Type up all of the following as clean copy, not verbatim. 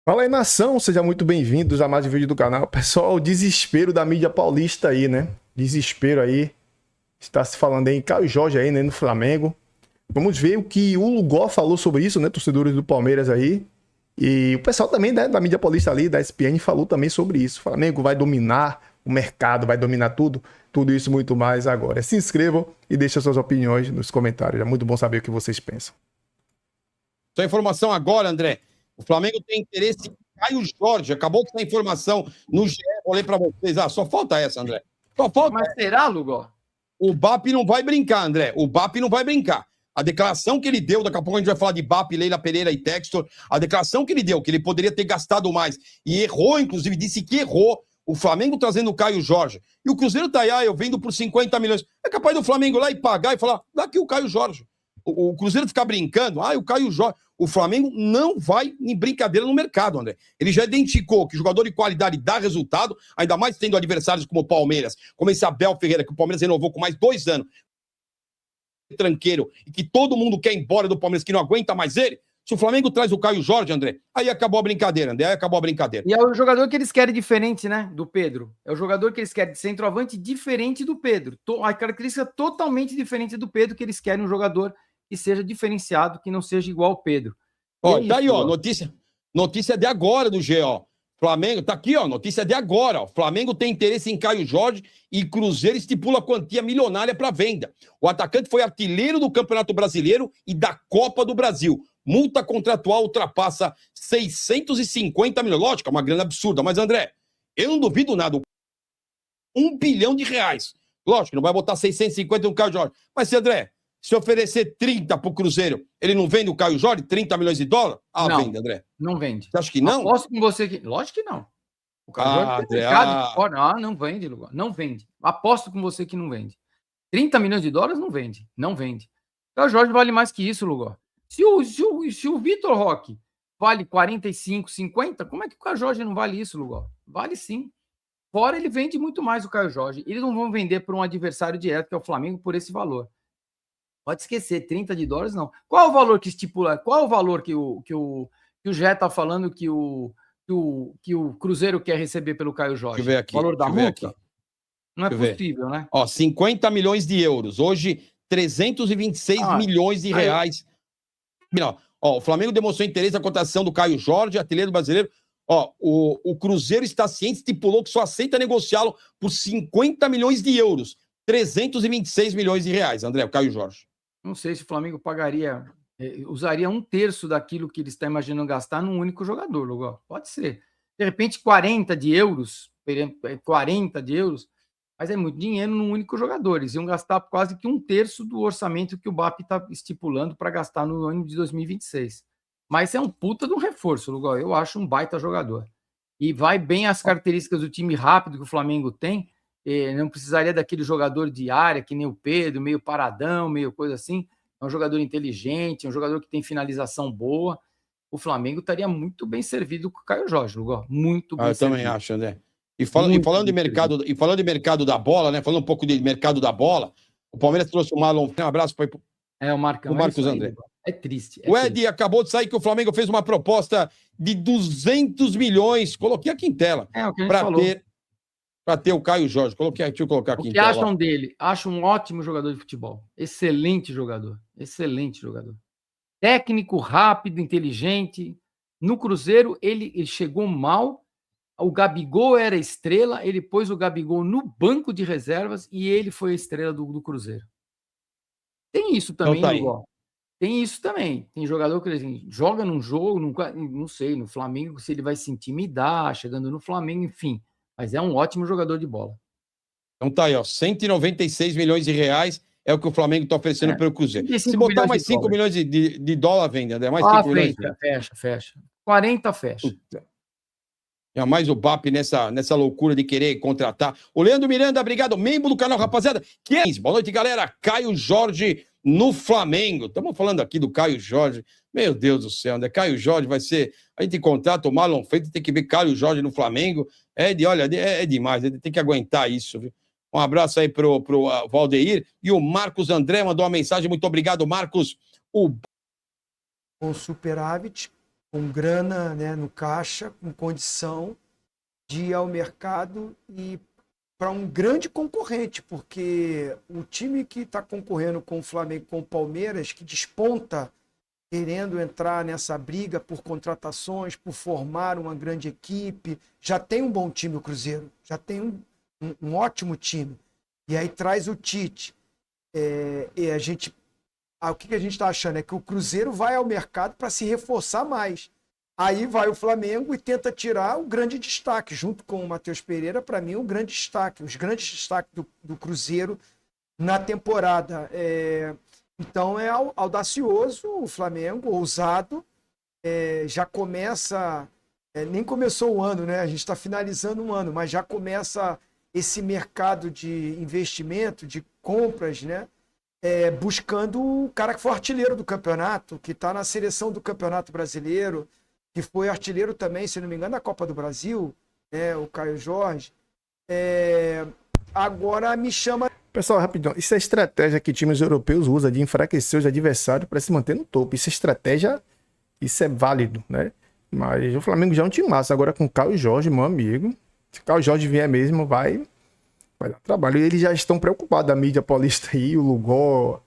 Fala aí, nação, sejam muito bem-vindos a mais um vídeo do canal. Pessoal, o desespero da mídia paulista aí, né? Desespero aí. Está se falando aí em Caio Jorge aí, né, no Flamengo. Vamos ver o que o Lugol falou sobre isso, né, torcedores do Palmeiras aí. E o pessoal também, né, da mídia paulista ali, da ESPN, falou também sobre isso. O Flamengo vai dominar o mercado, vai dominar tudo. Tudo isso muito mais agora. Se inscrevam e deixem suas opiniões nos comentários. É muito bom saber o que vocês pensam. Só informação agora, André. O Flamengo tem interesse em Caio Jorge. Acabou de sair informação no GE. Vou ler para vocês. Só falta essa, André. Só falta. Mas será, Lugol? O BAP não vai brincar, André. O BAP não vai brincar. A declaração que ele deu, daqui a pouco a gente vai falar de BAP, Leila Pereira e Textor. A declaração que ele deu, que ele poderia ter gastado mais e errou, inclusive, disse que errou. O Flamengo trazendo o Caio Jorge. E o Cruzeiro tá aí, eu vendo por 50 milhões. É capaz do Flamengo lá e pagar e falar, dá aqui o Caio Jorge. O Cruzeiro ficar brincando, o Caio Jorge. O Flamengo não vai em brincadeira no mercado, André. Ele já identificou que jogador de qualidade dá resultado, ainda mais tendo adversários como o Palmeiras, como esse Abel Ferreira, que o Palmeiras renovou com mais 2 anos, tranqueiro, e que todo mundo quer ir embora do Palmeiras, que não aguenta mais ele. Se o Flamengo traz o Caio Jorge, André, aí acabou a brincadeira, André, aí acabou a brincadeira. E é o jogador que eles querem diferente, né, do Pedro. É o jogador que eles querem de centroavante diferente do Pedro. A característica totalmente diferente do Pedro, que eles querem um jogador que seja diferenciado, que não seja igual ao Pedro. Ó, tá aí, ó, notícia de agora do GE, ó. Flamengo, tá aqui, ó, notícia de agora, ó. Flamengo tem interesse em Caio Jorge e Cruzeiro estipula quantia milionária para venda. O atacante foi artilheiro do Campeonato Brasileiro e da Copa do Brasil. Multa contratual ultrapassa 650 milhões. Lógico, é uma grana absurda, mas André, eu não duvido nada. R$1 bilhão. Lógico, não vai botar 650 no Caio Jorge. Mas, André, se oferecer 30 pro Cruzeiro, ele não vende o Caio Jorge? 30 milhões de dólares? Não, vende, André. Não vende. Você acha que não? Aposto com você que... Lógico que não. O Caio Jorge tem mercado de fora. Não vende, Lugol. Não vende. Aposto com você que não vende. 30 milhões de dólares não vende. Não vende. O Caio Jorge vale mais que isso, Lugol. Se o Vitor Roque vale 45, 50, como é que o Caio Jorge não vale isso, Lugol? Vale sim. Fora ele vende muito mais o Caio Jorge. Eles não vão vender para um adversário direto, que é o Flamengo, por esse valor. Pode esquecer, 30 de dólares não. Qual é o valor que estipula? Qual é o valor que o Gé está falando que o Cruzeiro quer receber pelo Caio Jorge? Deixa eu ver aqui. O valor da multa? Não é possível, né? Ó, 50 milhões de euros. Hoje, 326 milhões de reais. Ó, o Flamengo demonstrou interesse na cotação do Caio Jorge, artilheiro brasileiro. Ó, o Cruzeiro está ciente, estipulou que só aceita negociá-lo por 50 milhões de euros. 326 milhões de reais, André, o Caio Jorge. Não sei se o Flamengo pagaria, usaria 1/3 daquilo que ele está imaginando gastar num único jogador, Lugol. Pode ser. De repente, 40 de euros, mas é muito dinheiro num único jogador. Eles iam gastar quase que 1/3 do orçamento que o BAP está estipulando para gastar no ano de 2026. Mas é um puta de um reforço, Lugol. Eu acho um baita jogador. E vai bem as características do time rápido que o Flamengo tem. Não precisaria daquele jogador de área, que nem o Pedro, meio paradão, meio coisa assim. É um jogador inteligente, um jogador que tem finalização boa. O Flamengo estaria muito bem servido com o Caio Jorge, Lugol. Muito bem servido. Eu também acho, André. E falando de mercado da bola, né? Falando um pouco de mercado da bola, o Palmeiras trouxe o Marlon. Um abraço para o Marcos André. É triste. O Ed acabou de sair que o Flamengo fez uma proposta de 200 milhões. Coloquei aqui em tela. É o que a gente falou. Para ter o Caio Jorge. Deixa eu colocar aqui. O que acham dele? Acho um ótimo jogador de futebol. Excelente jogador. Excelente jogador. Técnico, rápido, inteligente. No Cruzeiro, ele chegou mal. O Gabigol era estrela. Ele pôs o Gabigol no banco de reservas e ele foi a estrela do Cruzeiro. Tem isso também, Lugol. Tem isso também. Tem jogador que assim, joga num jogo, não sei, no Flamengo, se ele vai se intimidar, chegando no Flamengo, enfim. Mas é um ótimo jogador de bola. Então tá aí, ó, 196 milhões de reais é o que o Flamengo está oferecendo pelo Cruzeiro. Se botar mais 5 milhões de dólar, vende, André. Mais 5 milhões. Fecha. 40 fecha. Jamais o BAP nessa loucura de querer contratar. O Leandro Miranda, obrigado. Membro do canal, rapaziada. Boa noite, galera. Caio Jorge no Flamengo. Estamos falando aqui do Caio Jorge. Meu Deus do céu, André. Caio Jorge vai ser... A gente contrata o Marlon Feito, tem que ver Caio Jorge no Flamengo. Olha, é demais. Ele tem que aguentar isso, viu? Um abraço aí pro Valdeir. E o Marcos André mandou uma mensagem. Muito obrigado, Marcos. O superávit com grana, né, no caixa, com condição de ir ao mercado e para um grande concorrente, porque o time que está concorrendo com o Flamengo, com o Palmeiras, que desponta querendo entrar nessa briga por contratações, por formar uma grande equipe, já tem um bom time o Cruzeiro, já tem um ótimo time. E aí traz o Tite. E a gente, o que a gente está achando é que o Cruzeiro vai ao mercado para se reforçar mais. Aí vai o Flamengo e tenta tirar o grande destaque, junto com o Matheus Pereira, para mim, o grande destaque, os grandes destaques do Cruzeiro na temporada. Então é audacioso o Flamengo, ousado, já começa, nem começou o ano, né? A gente está finalizando um ano, mas já começa esse mercado de investimento, de compras, né? Buscando o cara que foi artilheiro do campeonato, que está na seleção do Campeonato Brasileiro, que foi artilheiro também, se não me engano, da Copa do Brasil, né? O Caio Jorge. Agora me chama... Pessoal, rapidão, isso é estratégia que times europeus usam de enfraquecer os adversários para se manter no topo. Isso é estratégia, isso é válido, né? Mas o Flamengo já é um time massa. Agora com o Caio Jorge, meu amigo, se o Caio Jorge vier mesmo, vai dar trabalho. E eles já estão preocupados, a mídia paulista aí, o Lugol,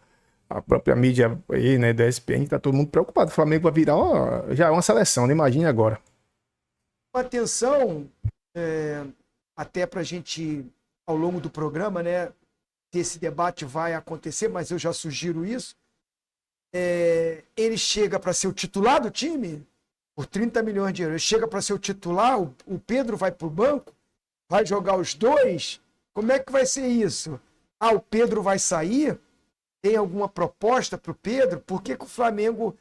a própria mídia aí, né, da ESPN, tá todo mundo preocupado. O Flamengo vai virar, já é uma seleção, né? Imagine agora. Atenção, até para a gente, ao longo do programa, né, esse debate vai acontecer, mas eu já sugiro isso. Ele chega para ser o titular do time por 30 milhões de euros. Ele chega para ser o titular, o Pedro vai para o banco, vai jogar os dois. Como é que vai ser isso? O Pedro vai sair? Tem alguma proposta para o Pedro? Por que o Flamengo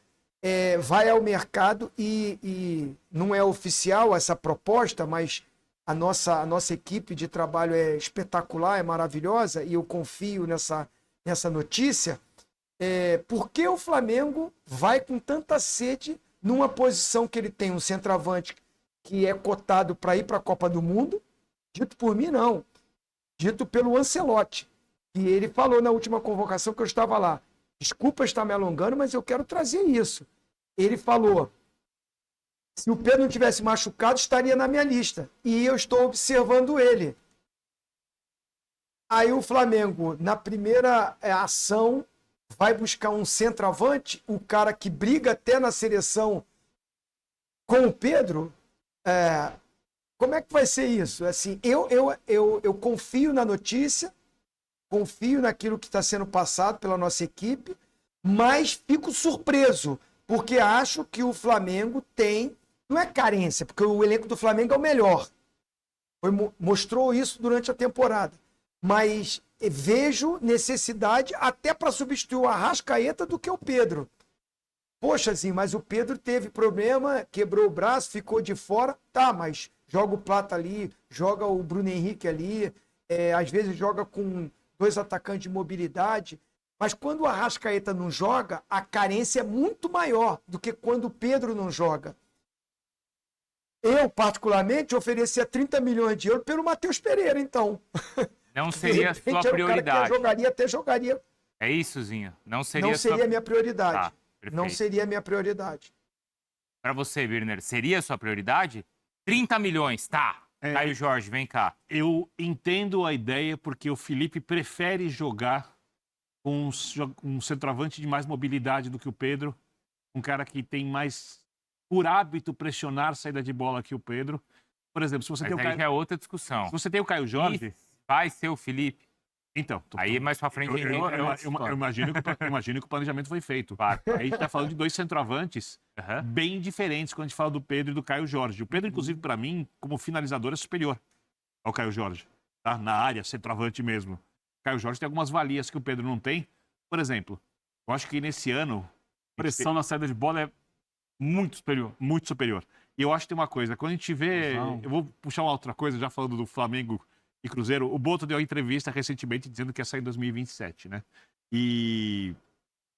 vai ao mercado e não é oficial essa proposta, mas a nossa equipe de trabalho é espetacular, é maravilhosa, e eu confio nessa notícia. Por que o Flamengo vai com tanta sede numa posição que ele tem um centroavante que é cotado para ir para a Copa do Mundo? Dito por mim, não. Dito pelo Ancelotti. E ele falou na última convocação que eu estava lá. Desculpa estar me alongando, mas eu quero trazer isso. Ele falou... Se o Pedro não tivesse machucado, estaria na minha lista. E eu estou observando ele. Aí o Flamengo, na primeira ação, vai buscar um centroavante, o cara que briga até na seleção com o Pedro. Como é que vai ser isso? Assim, eu confio na notícia, confio naquilo que está sendo passado pela nossa equipe, mas fico surpreso, porque acho que o Flamengo tem... Não é carência, porque o elenco do Flamengo é o melhor. Mostrou isso durante a temporada. Mas vejo necessidade até para substituir o Arrascaeta do que o Pedro. Poxa, assim, mas o Pedro teve problema, quebrou o braço, ficou de fora. Tá, mas joga o Plata ali, joga o Bruno Henrique ali, às vezes joga com 2 atacantes de mobilidade. Mas quando o Arrascaeta não joga, a carência é muito maior do que quando o Pedro não joga. Eu, particularmente, oferecia 30 milhões de euros pelo Matheus Pereira, então. Não seria a sua prioridade. Jogaria. É isso, Zinho? Não seria a minha prioridade. Tá, não seria a minha prioridade. Para você, Birner, seria a sua prioridade? 30 milhões, tá. Caio Jorge, vem cá. Eu entendo a ideia porque o Felipe prefere jogar com um centroavante de mais mobilidade do que o Pedro. Um cara que tem mais... por hábito, pressionar saída de bola que o Pedro. Por exemplo, se você tem o Caio... já é outra discussão. Se você tem o Caio Jorge... E vai ser o Felipe. Então... Aí mais pra frente... Eu imagino que o planejamento foi feito. Claro. Aí a gente tá falando de 2 centroavantes bem diferentes quando a gente fala do Pedro e do Caio Jorge. O Pedro, inclusive, para mim, como finalizador, é superior ao Caio Jorge. Tá? Na área, centroavante mesmo. O Caio Jorge tem algumas valias que o Pedro não tem. Por exemplo, eu acho que nesse ano... pressão na saída de bola é muito superior. Muito superior. E eu acho que tem uma coisa, quando a gente vê... Eu vou puxar uma outra coisa, já falando do Flamengo e Cruzeiro. O Boto deu uma entrevista recentemente dizendo que ia sair em 2027, né? E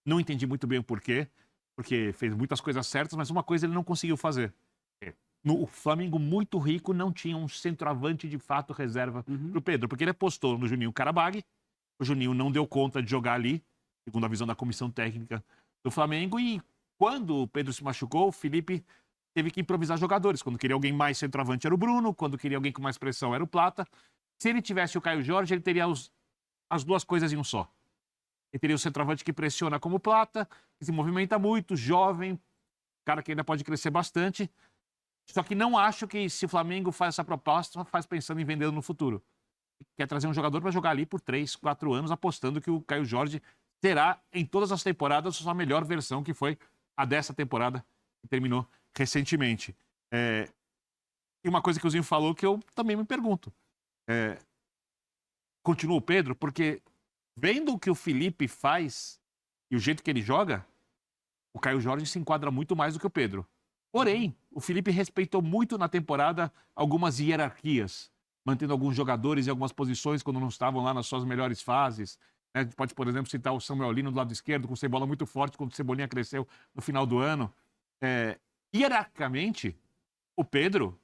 não entendi muito bem o porquê, porque fez muitas coisas certas, mas uma coisa ele não conseguiu fazer. No Flamengo muito rico não tinha um centroavante de fato reserva pro Pedro, porque ele apostou no Juninho Carabag, o Juninho não deu conta de jogar ali, segundo a visão da comissão técnica do Flamengo, e quando o Pedro se machucou, o Felipe teve que improvisar jogadores. Quando queria alguém mais centroavante era o Bruno, quando queria alguém com mais pressão era o Plata. Se ele tivesse o Caio Jorge, ele teria as duas coisas em um só. Ele teria o centroavante que pressiona como o Plata, que se movimenta muito, jovem, cara que ainda pode crescer bastante. Só que não acho que se o Flamengo faz essa proposta, faz pensando em vendê-lo no futuro. Quer trazer um jogador para jogar ali por 3, 4 anos, apostando que o Caio Jorge terá em todas as temporadas a sua melhor versão, que foi a dessa temporada, que terminou recentemente. E uma coisa que o Zinho falou que eu também me pergunto. Continua o Pedro, porque vendo o que o Felipe faz e o jeito que ele joga, o Caio Jorge se enquadra muito mais do que o Pedro. Porém, o Felipe respeitou muito na temporada algumas hierarquias, mantendo alguns jogadores em algumas posições quando não estavam lá nas suas melhores fases. A gente pode, por exemplo, citar o Samuel Lino do lado esquerdo, com o Cebola muito forte, quando o Cebolinha cresceu no final do ano. Hierarquicamente, o Pedro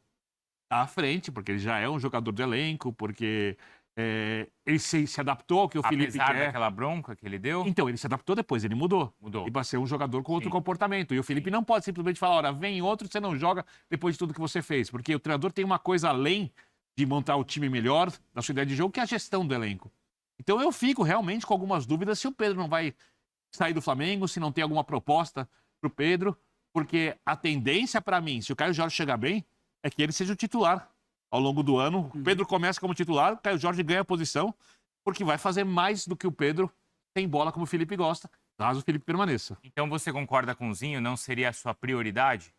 está à frente, porque ele já é um jogador de elenco, porque ele se adaptou ao que o Felipe quer. Apesar daquela bronca que ele deu? Então, ele se adaptou depois, ele mudou. E para ser um jogador com outro comportamento. E o Felipe não pode simplesmente falar, olha, vem outro, você não joga depois de tudo que você fez. Porque o treinador tem uma coisa além de montar o time melhor, da sua ideia de jogo, que é a gestão do elenco. Então eu fico realmente com algumas dúvidas se o Pedro não vai sair do Flamengo, se não tem alguma proposta pro Pedro, porque a tendência para mim, se o Caio Jorge chegar bem, é que ele seja o titular ao longo do ano. O Pedro começa como titular, o Caio Jorge ganha a posição, porque vai fazer mais do que o Pedro tem bola como o Felipe gosta, caso o Felipe permaneça. Então você concorda com o Zinho, não seria a sua prioridade?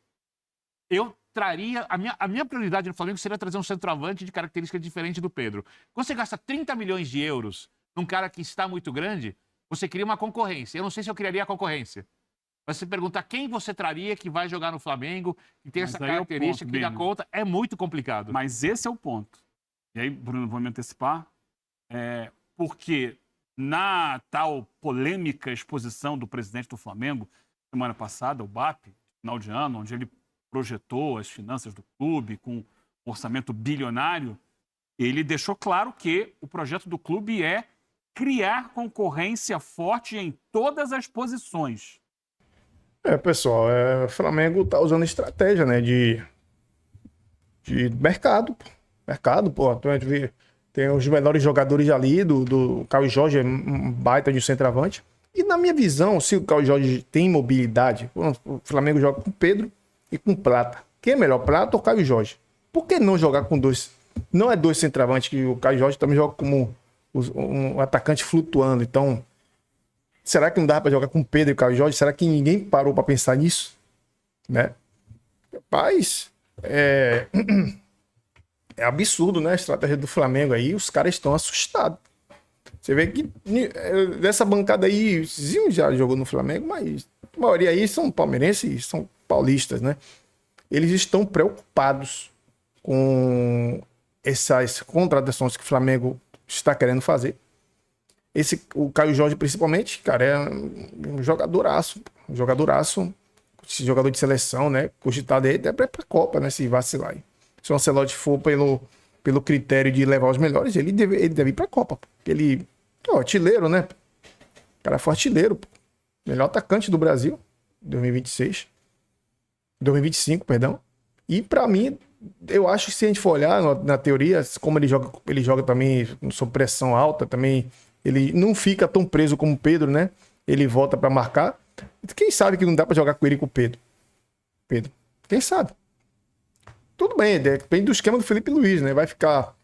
Eu traria... A minha prioridade no Flamengo seria trazer um centroavante de característica diferente do Pedro. Quando você gasta 30 milhões de euros num cara que está muito grande, você cria uma concorrência. Eu não sei se eu criaria a concorrência. Mas se perguntar quem você traria que vai jogar no Flamengo, que tem essa característica, que dá conta, é muito complicado. Mas esse é o ponto. E aí, Bruno, vou me antecipar. Porque na tal polêmica exposição do presidente do Flamengo, semana passada, o BAP, final de ano, onde ele projetou as finanças do clube com um orçamento bilionário, ele deixou claro que o projeto do clube é criar concorrência forte em todas as posições. Pessoal, o Flamengo tá usando estratégia, né, de mercado. Mercado, pô. A gente vê, tem os melhores jogadores ali, do Caio Jorge, um baita de centroavante. E na minha visão, se o Caio Jorge tem mobilidade, o Flamengo joga com Pedro e com Plata. Quem é melhor, Plata ou Caio Jorge? Por que não jogar com dois? Não é dois centroavantes, que o Caio Jorge também joga como um atacante flutuando. Então, será que não dá para jogar com Pedro e Caio Jorge? Será que ninguém parou para pensar nisso? Né? Rapaz, é absurdo, né? A estratégia do Flamengo aí. Os caras estão assustados. Você vê que dessa bancada aí, Zinho já jogou no Flamengo, mas a maioria aí são palmeirenses, são paulistas, né? Eles estão preocupados com essas contratações que o Flamengo está querendo fazer. O Caio Jorge, principalmente, cara, é um jogadoraço. Esse jogador de seleção, né? Cogitado aí até pra Copa, né? Se vacilar. Se o Ancelotti for pelo critério de levar os melhores, ele deve ir pra Copa. Ele é artilheiro, né? O cara foi artilheiro. Melhor atacante do Brasil. 2025, perdão. E pra mim, eu acho que se a gente for olhar na teoria, como ele joga também sob pressão alta, também ele não fica tão preso como o Pedro, né? Ele volta pra marcar. Quem sabe que não dá pra jogar com ele e com o Pedro? Quem sabe? Tudo bem, depende do esquema do Felipe Luiz, né? Vai ficar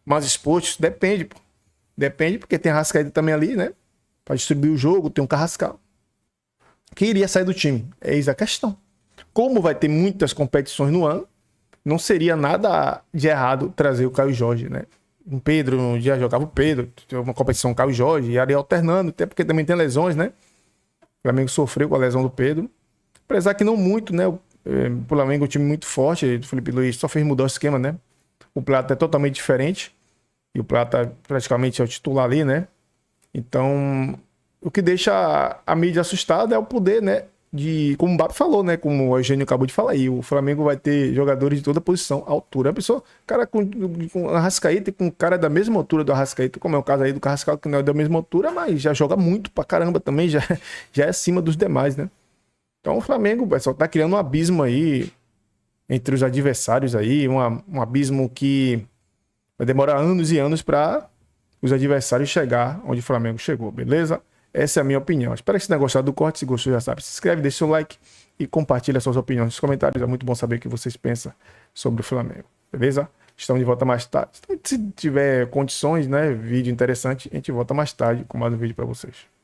mais exposto? Depende, pô. Depende, porque tem a Arrascaeta também ali, né? Pra distribuir o jogo, tem um Carrascal. Quem iria sair do time? Eis a questão. Como vai ter muitas competições no ano, não seria nada de errado trazer o Caio Jorge, né? O Pedro, um dia jogava o Pedro, tinha uma competição Caio Jorge, e ali alternando, até porque também tem lesões, né? O Flamengo sofreu com a lesão do Pedro. Apesar que não muito, né? O Flamengo é um time muito forte, o Felipe Luiz só fez mudar o esquema, né? O Plata é totalmente diferente, e o Plata praticamente é o titular ali, né? Então, o que deixa a mídia assustada é o poder, né? Como o Bap falou, né? Como o Eugênio acabou de falar aí, o Flamengo vai ter jogadores de toda posição, altura. A pessoa, cara com Arrascaeta e com um cara da mesma altura do Arrascaeta, como é o caso aí do Carrascal, que não é da mesma altura, mas já joga muito pra caramba também, já é acima dos demais, né? Então o Flamengo, pessoal, tá criando um abismo aí entre os adversários aí, um abismo que vai demorar anos e anos para os adversários chegar onde o Flamengo chegou, beleza? Essa é a minha opinião. Espero que você tenha gostado do corte. Se gostou, já sabe, se inscreve, deixa seu like e compartilha suas opiniões nos comentários. É muito bom saber o que vocês pensam sobre o Flamengo, beleza? Estamos de volta mais tarde. Se tiver condições, né, vídeo interessante, a gente volta mais tarde com mais um vídeo para vocês.